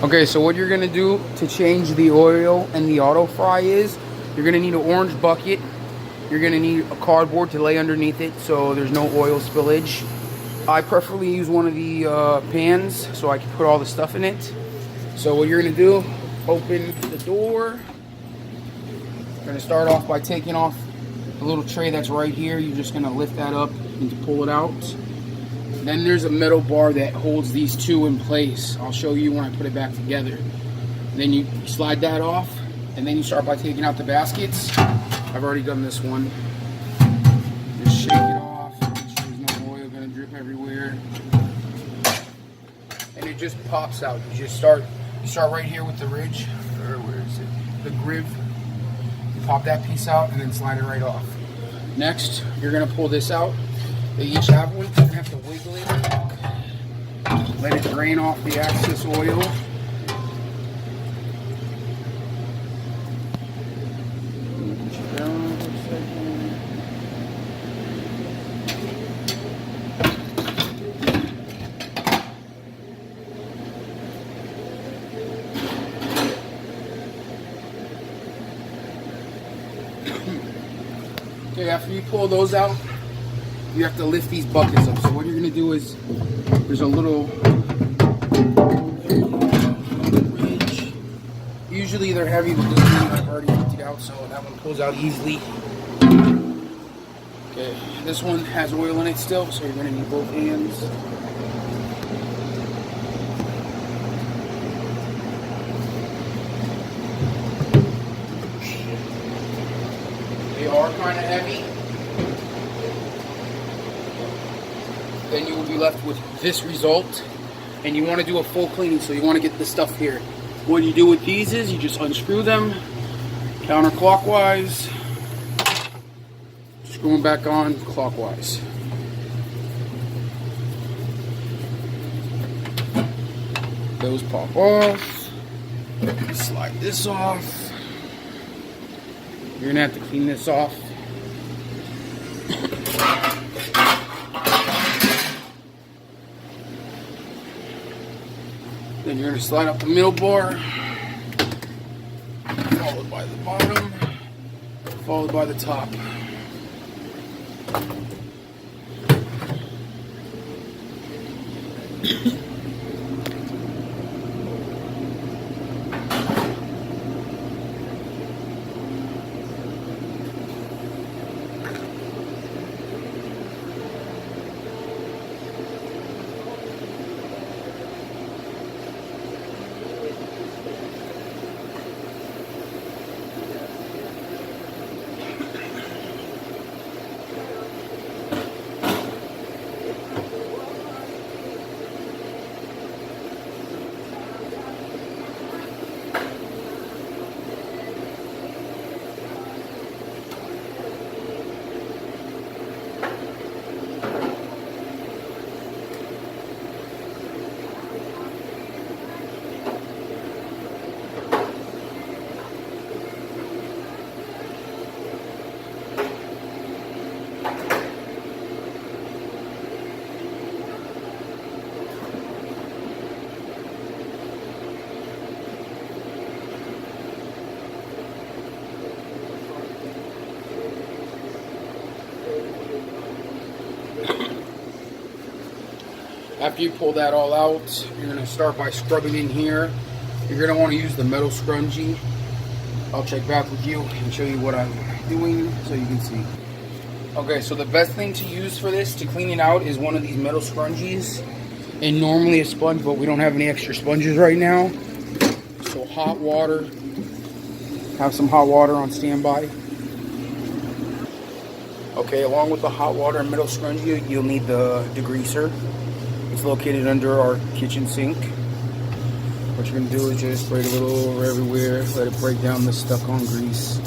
Okay, so what you're gonna do to change the oil and the AutoFry is you're gonna need an orange bucket. You're gonna need a cardboard to lay underneath it so there's no oil spillage. I preferably use one of the pans so I can put all the stuff in it. So what you're gonna do, open the door. You're gonna start off by taking off the little tray that's right here. You're just gonna lift that up and pull it out. Then there's a metal bar that holds these two in place. I'll show you when I put it back together. Then you slide that off, and then you start by taking out the baskets. I've already done this one. Just shake it off. Make sure there's no oil gonna drip everywhere. And it just pops out. You start right here with the ridge, or where is it? The griv. You pop that piece out and then slide it right off. Next, you're gonna pull this out. They each have one. You're gonna have to wiggle it. Let it drain off the excess oil. Okay, after you pull those out, you have to lift these buckets up. So what you're gonna do is, there's a little ridge. Usually they're heavy, but this one I've already emptied out, so that one pulls out easily. Okay, this one has oil in it still, so you're gonna need both hands. They are kind of heavy. Then you will be left with this result, and you want to do a full cleaning, so you want to get the stuff here. What you do with these is you just unscrew them counterclockwise, screw them back on clockwise. Those pop off. Slide this off. You're gonna have to clean this off. Then you're going to slide up the middle bar, followed by the bottom, followed by the top. After you pull that all out, you're going to start by scrubbing in here. You're going to want to use the metal scrunchie. I'll check back with you and show you what I'm doing so you can see. Okay, so the best thing to use for this to clean it out is one of these metal scrunchies, and normally a sponge, but we don't have any extra sponges right now. So hot water, have some hot water on standby. Okay, along with the hot water and metal scrunchie, you'll need the degreaser. It's located under our kitchen sink. What you're going to do is just spray it a little over everywhere, let it break down the stuck-on grease.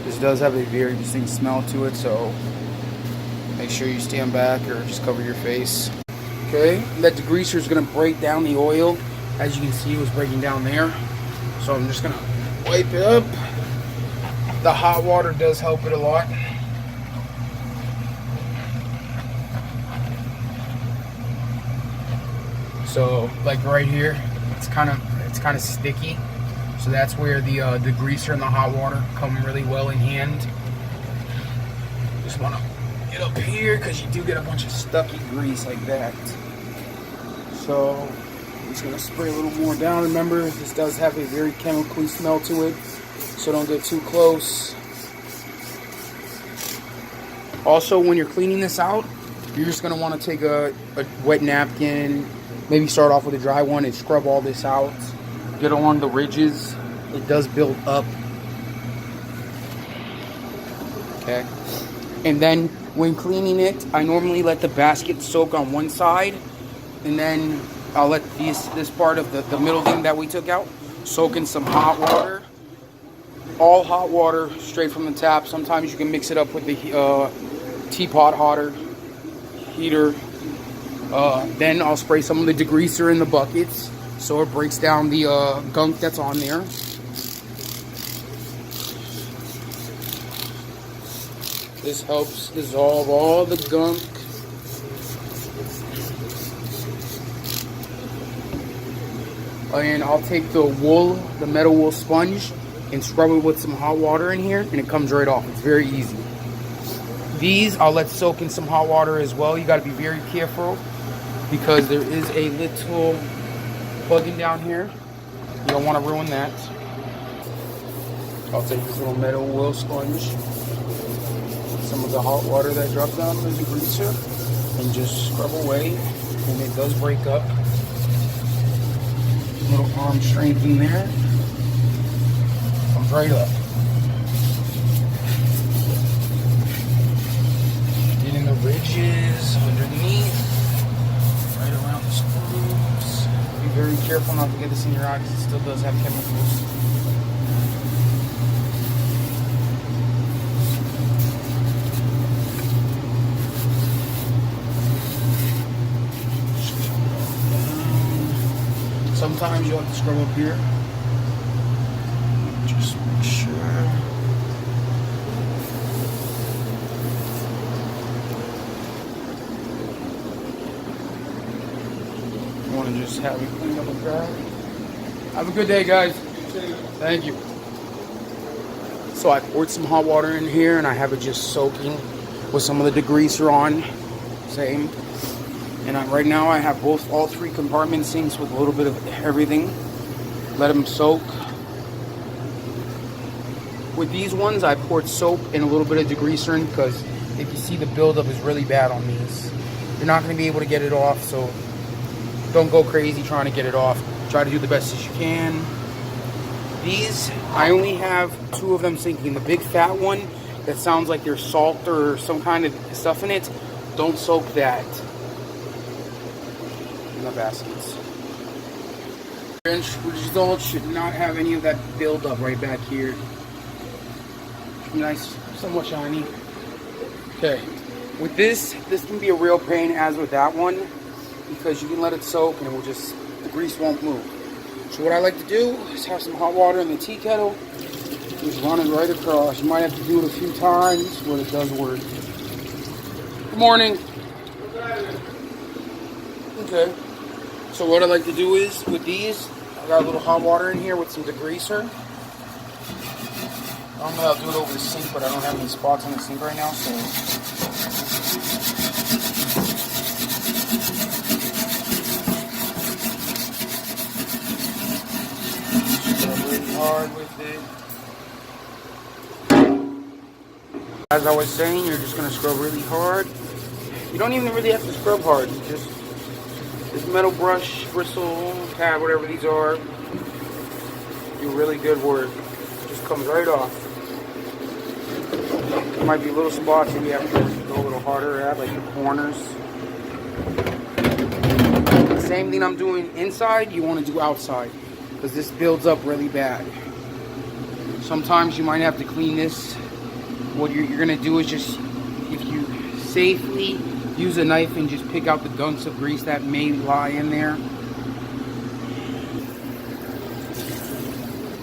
This does have a very distinct smell to it, so make sure you stand back or just cover your face. Okay, that degreaser is going to break down the oil. As you can see, it was breaking down there. So I'm just going to wipe it up. The hot water does help it a lot. So like right here, it's kind of sticky. So that's where the degreaser and the hot water come really well in hand. Just want to get up here because you do get a bunch of stucky grease like that. So I'm just going to spray a little more down. Remember, this does have a very chemically smell to it, so don't get too close. Also, when you're cleaning this out, you're just going to want to take a wet napkin, maybe start off with a dry one and scrub all this out. Get along the ridges. It does build up. Okay. And then when cleaning it, I normally let the basket soak on one side, and then I'll let this part of the middle thing that we took out soak in some hot water. All hot water straight from the tap. Sometimes you can mix it up with the teapot heater. Then I'll spray some of the degreaser in the buckets so it breaks down the gunk that's on there. This helps dissolve all the gunk. And I'll take the metal wool sponge and scrub it with some hot water in here, and it comes right off. It's very easy. These I'll let soak in some hot water as well. You got to be very careful because there is a little plug-in down here. You don't want to ruin that. I'll take this little metal wool sponge, some of the hot water that dropped down the degreaser, and just scrub away. And it does break up. A little arm strength in there. Comes right up. Get in the ridges underneath, right around the screws. Be very careful not to get this in your eye because it still does have chemicals. Sometimes you'll have to scrub up here. Just make sure. You want to just have it cleaned up like that. Have a good day, guys. Thank you. So I poured some hot water in here and I have it just soaking with some of the degreaser on. Same. And right now I have all three compartment sinks with a little bit of everything. Let them soak. With these ones, I poured soap and a little bit of degreaser in because if you see the buildup is really bad on these. You're not going to be able to get it off, so don't go crazy trying to get it off. Try to do the best as you can. These, I only have two of them sinking. The big fat one that sounds like there's salt or some kind of stuff in it, don't soak that. The baskets. Result should not have any of that buildup right back here. Nice, somewhat shiny. Okay, with this can be a real pain as with that one because you can let it soak and it will just, the grease won't move. So what I like to do is have some hot water in the tea kettle, just run it right across. You might have to do it a few times, but it does work. Good morning. Okay. So what I like to do is, with these, I got a little hot water in here with some degreaser. Normally I'll do it over the sink, but I don't have any spots on the sink right now, so. Scrub really hard with it. As I was saying, you're just going to scrub really hard. You don't even really have to scrub hard, you just this metal brush, bristle, pad, whatever these are, do really good work. It just comes right off. There might be little spots that you have to go a little harder at, like the corners. The same thing I'm doing inside, you want to do outside, because this builds up really bad. Sometimes you might have to clean this. What you're going to do is just, if you safely use a knife and just pick out the gunks of grease that may lie in there.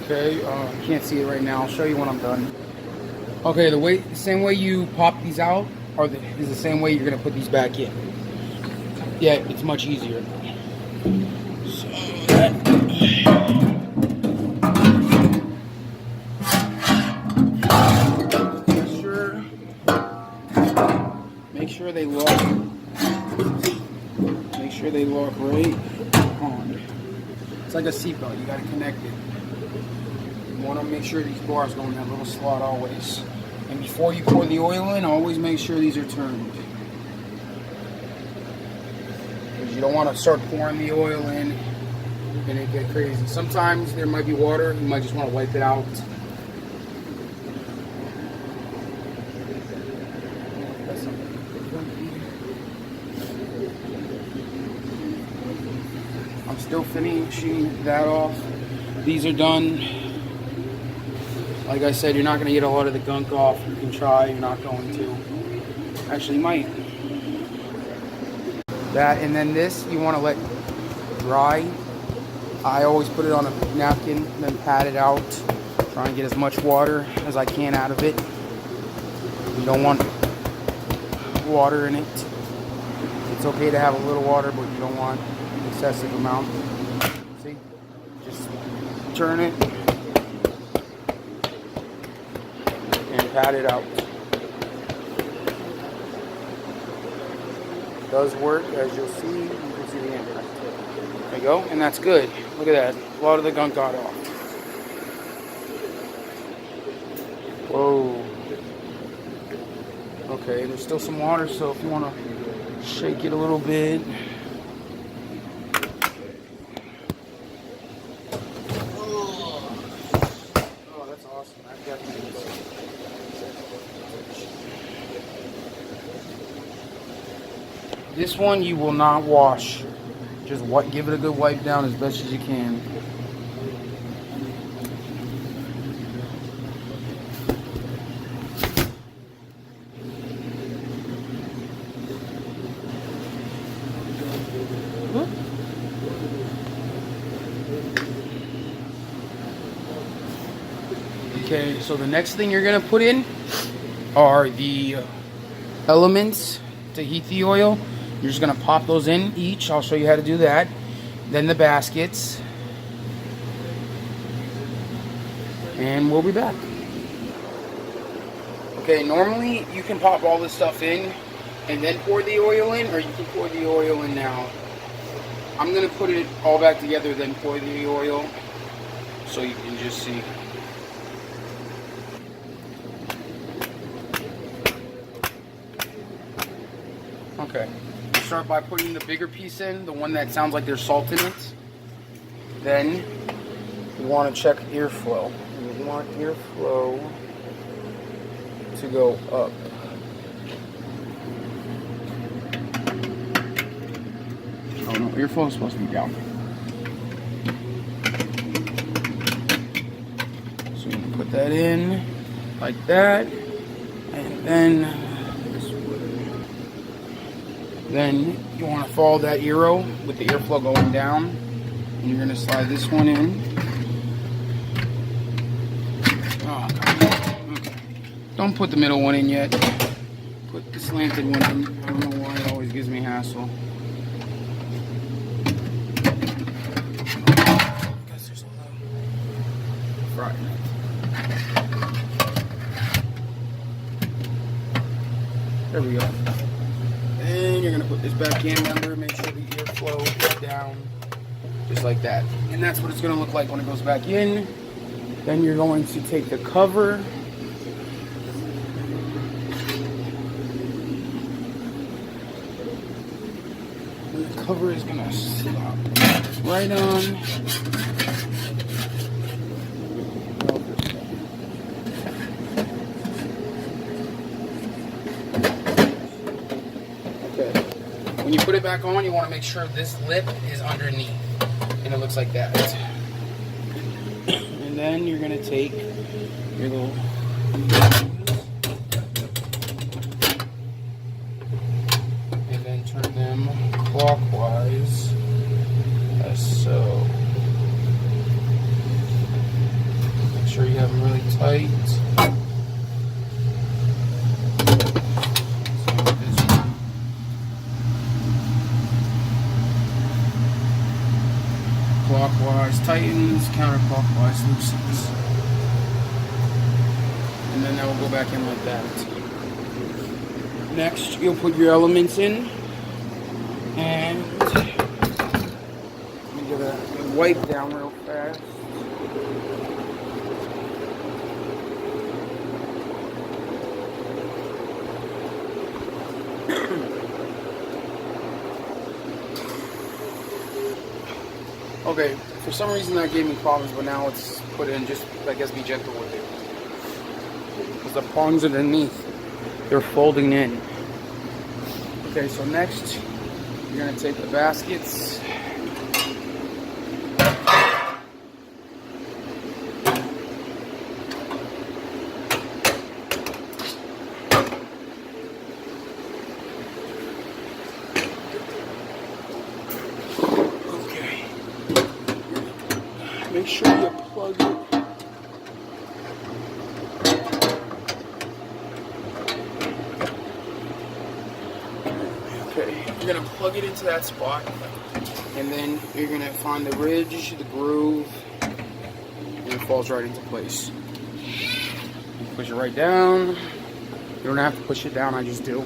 Okay, can't see it right now. I'll show you when I'm done. Okay, the same way you pop these out is the same way you're gonna put these back in. Yeah, it's much easier. So make sure they lock. Make sure they lock right on. It's like a seatbelt. You gotta connect it. You want to make sure these bars go in that little slot always. And before you pour the oil in, always make sure these are turned. Because you don't want to start pouring the oil in and it get crazy. Sometimes there might be water. You might just want to wipe it out. I'm still finishing that off. These are done. Like I said, you're not going to get a lot of the gunk off. You can try, you're not going to. Actually, you might. That, and then this, you want to let dry. I always put it on a napkin, then pat it out. Try and get as much water as I can out of it. You don't want water in it. It's okay to have a little water, but you don't want excessive amount. See? Just turn it and pat it out. It does work, as you'll see. You can see the end. There you go, and that's good. Look at that. A lot of the gunk got off. Whoa. Okay, there's still some water, so if you want to shake it a little bit. Oh, that's awesome. That definitely is. This one you will not wash. Just give it a good wipe down as best as you can. Okay, so the next thing you're gonna put in are the elements to heat the oil. You're just gonna pop those in each. I'll show you how to do that. Then the baskets. And we'll be back. Okay, normally you can pop all this stuff in and then pour the oil in, or you can pour the oil in now. I'm gonna put it all back together, then pour the oil, so you can just see. Okay, start by putting the bigger piece in, the one that sounds like there's salt in it. Then you want to check airflow. You want airflow to go up. Oh no, airflow is supposed to be down. So you can put that in like that, and then you want to follow that arrow with the airflow going down, and you're going to slide this one in. Oh, okay. Don't put the middle one in yet. Put the slanted one in. I don't know why it always gives me hassle. Because there's a little fry in it. There we go. And you're going to put this back in, remember, make sure the airflow is down, just like that. And that's what it's going to look like when it goes back in. Then you're going to take the cover. And the cover is going to slop right on. When you put it back on, you want to make sure this lip is underneath, and it looks like that. And then you're going to take your little and then turn them clockwise, as so. Make sure you have them really tight. tightens, counterclockwise loosens. And then that will go back in like that. Next, you'll put your elements in. And let me get a wipe down real fast. Okay, for some reason that gave me problems, but now let's put it in, just, I guess, be gentle with it. Because the prongs underneath, they're folding in. Okay, so next, you're going to take the baskets. Make sure you plug it. Okay, you're gonna plug it into that spot, and then you're gonna find the ridge, the groove, and it falls right into place. You push it right down. You don't have to push it down, I just do.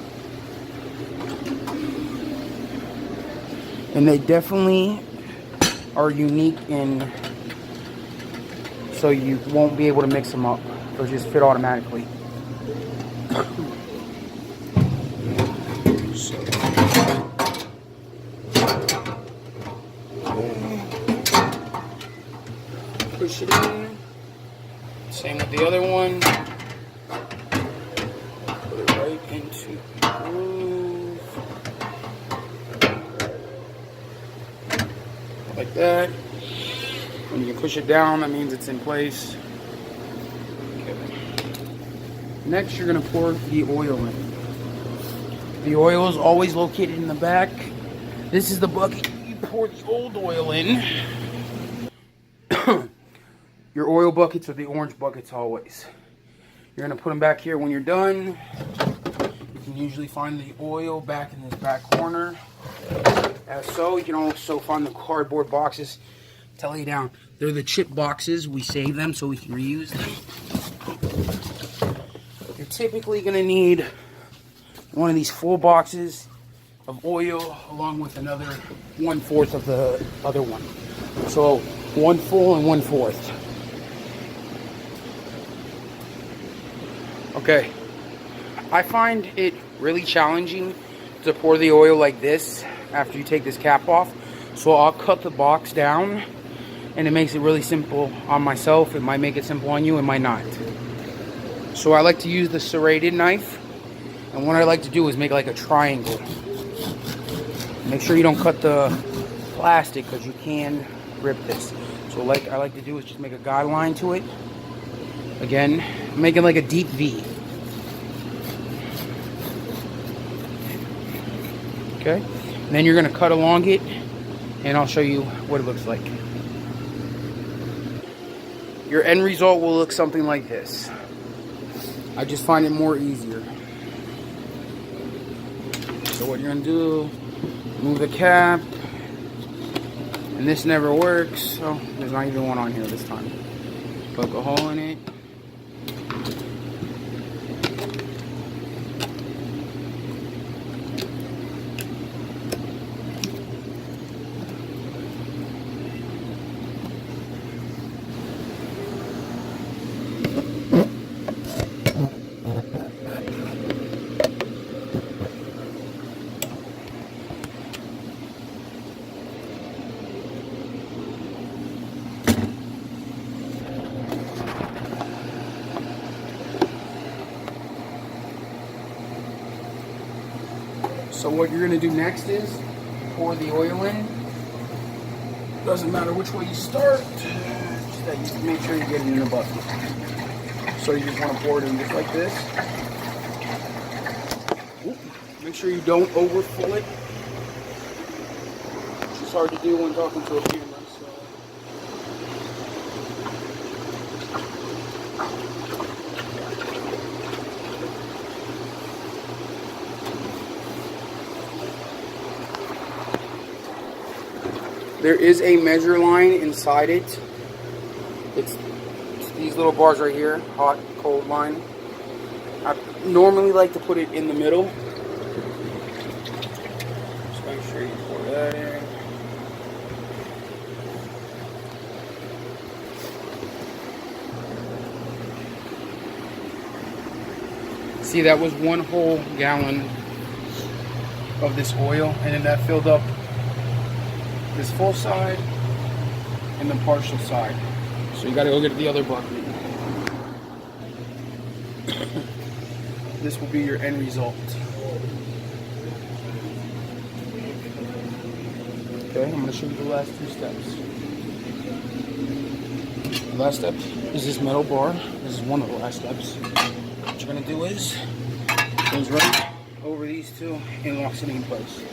And they definitely are unique in, so you won't be able to mix them up. They'll just fit automatically. Push it in. Same with the other one. Put it right into the groove. Like that. When you push it down, that means it's in place. Okay. Next, you're going to pour the oil in. The oil is always located in the back. This is the bucket you pour the old oil in. Your oil buckets are the orange buckets always. You're going to put them back here when you're done. You can usually find the oil back in this back corner. As so, you can also find the cardboard boxes. Tell you down. They're the chip boxes. We save them so we can reuse them. You're typically going to need one of these full boxes of oil along with another 1/4 of the other one. So 1 full and 1/4. Okay. I find it really challenging to pour the oil like this after you take this cap off. So I'll cut the box down. And it makes it really simple on myself. It might make it simple on you, it might not. So I like to use the serrated knife. And what I like to do is make like a triangle. Make sure you don't cut the plastic because you can rip this. So like I like to do is just make a guideline to it. Again, making like a deep V. Okay? And then you're going to cut along it. And I'll show you what it looks like. Your end result will look something like this. I just find it more easier. So what you're going to do, move the cap. And this never works, so there's not even one on here this time. Poke a hole in it. So what you're going to do next is pour the oil in. Doesn't matter which way you start, just that you make sure you get it in the bucket. So you just want to pour it in just like this. Ooh, make sure you don't overfill it. It's just hard to do when talking to a camera. There is a measure line inside it. It's these little bars right here, hot, cold line. I normally like to put it in the middle. Just make sure you pour that in. See, that was 1 whole gallon of this oil, and then that filled up this full side and the partial side. So you gotta go get the other bucket. This will be your end result. Okay, I'm gonna show you the last 2 steps. The last step is this metal bar. This is one of the last steps. What you're gonna do is, it goes right over these 2 and locks it in place.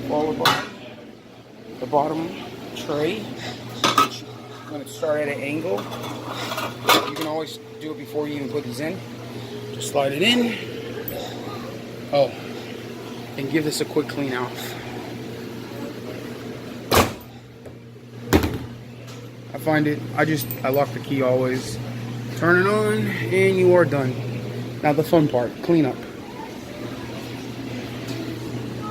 Followed by the bottom tray, which I'm going to start at an angle. You can always do it before you even put these in. Just slide it in. Oh, and give this a quick clean off. I find it, I lock the key always. Turn it on, and you are done. Now the fun part, clean up.